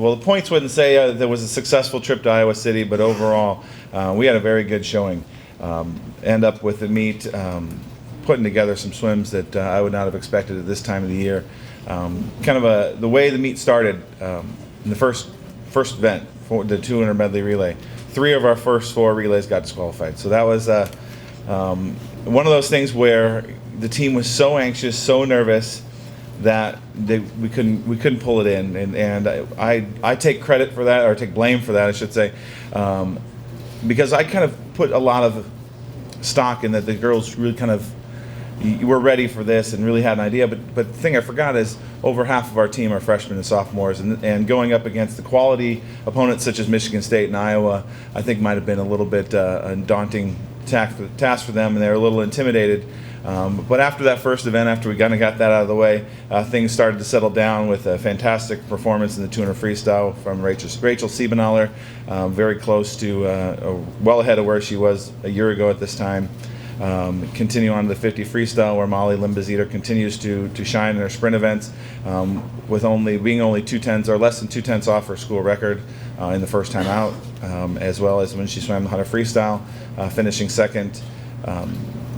well, the points wouldn't say there was a successful trip to Iowa City, but overall, we had a very good showing. End up with the meet, putting together some swims that I would not have expected at this time of the year. The way the meet started in the first event for the 200 medley relay. 3 of our first 4 relays got disqualified. So that was one of those things where the team was so anxious, so nervous that we couldn't pull it in, and I take credit for that, or take blame for that, I should say, because I kind of put a lot of stock in that the girls really kind of were ready for this and really had an idea. But the thing I forgot is over half of our team are freshmen and sophomores, and going up against the quality opponents such as Michigan State and Iowa, I think might have been a little bit a daunting task for them, and they were a little intimidated. But after that first event, after we kind of got that out of the way, things started to settle down with a fantastic performance in the 200 freestyle from Rachel Siebenaller, very close to, well ahead of where she was a year ago at this time. Continue on to the 50 freestyle, where Molly Limbaziter continues to shine in her sprint events, with being only 2/10 or less than 2/10 off her school record in the first time out, as well as when she swam the 100 freestyle, finishing second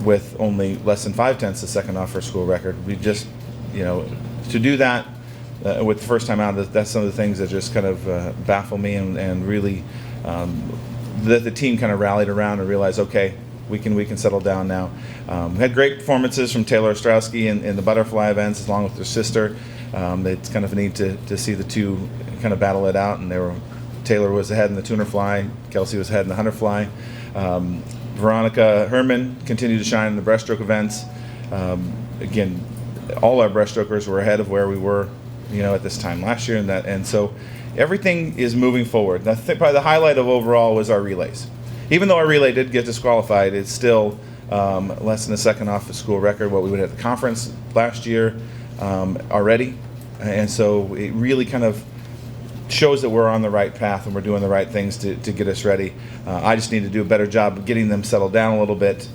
with only less than 5/10 a second off her school record. We just, to do that with the first time out, that's some of the things that just kind of baffle me, and really that the team kind of rallied around and realized, okay, we can settle down now. We had great performances from Taylor Ostrowski in the butterfly events, along with her sister. It's kind of neat to see the two kind of battle it out, and Taylor was ahead in the 200 fly, Kelsey was ahead in the 100 fly. Veronica Herman continued to shine in the breaststroke events. Again, all our breaststrokers were ahead of where we were, at this time last year, and so everything is moving forward. I think probably the highlight of overall was our relays. Even though our relay did get disqualified, it's still less than a second off the school record, what we would have at the conference last year already, and so it really kind of shows that we're on the right path and we're doing the right things to get us ready. I just need to do a better job of getting them settled down a little bit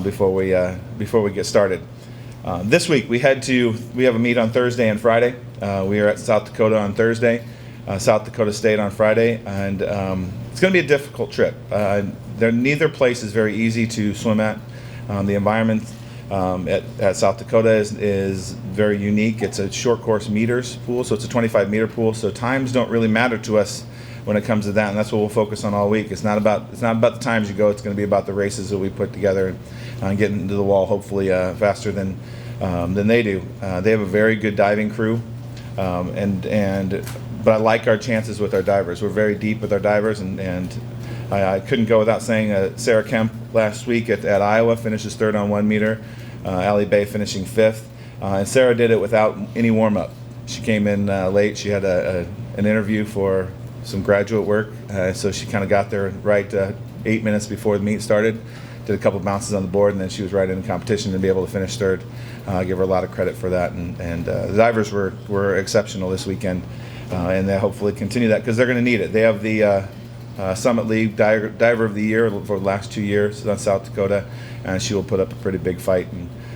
before we get started. This week we have a meet on Thursday and Friday. We are at South Dakota on Thursday, South Dakota State on Friday, and it's going to be a difficult trip. Neither place is very easy to swim at. The environment at South Dakota is very unique. It's a short course meters pool, so it's a 25-meter pool. So times don't really matter to us when it comes to that, and that's what we'll focus on all week. It's not about the times you go. It's going to be about the races that we put together and getting into the wall hopefully faster than they do. They have a very good diving crew, but I like our chances with our divers. We're very deep with our divers, and I couldn't go without saying Sarah Kemp last week at Iowa finishes 3rd on 1 meter. Allie Bay finishing 5th, and Sarah did it without any warm-up. She came in late. She had an interview for some graduate work, so she kind of got there right 8 minutes before the meet started, did a couple bounces on the board, and then she was right in the competition to be able to finish 3rd. I give her a lot of credit for that, and the divers were exceptional this weekend, and they hopefully continue that because they're going to need it. They have the Summit League Diver of the Year for the last 2 years on South Dakota, and she will put up a pretty big fight.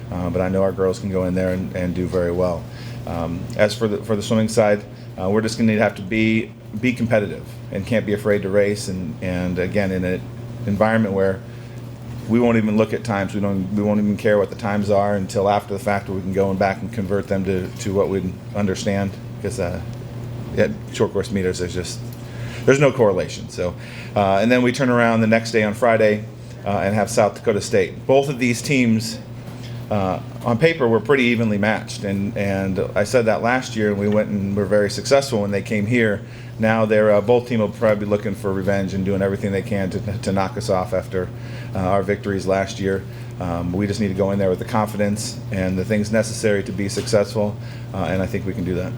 But I know our girls can go in there and do very well. As for the swimming side, we're just going to have to be competitive and can't be afraid to race. And again, in an environment where we won't even look at times, we won't even care what the times are until after the fact, where we can go back and convert them to what we understand. Because short course meters, there's no correlation. So, and then we turn around the next day on Friday and have South Dakota State. Both of these teams, on paper, were pretty evenly matched. And I said that last year, and we went and were very successful when they came here. Now both teams will probably be looking for revenge and doing everything they can to knock us off after our victories last year. We just need to go in there with the confidence and the things necessary to be successful, and I think we can do that.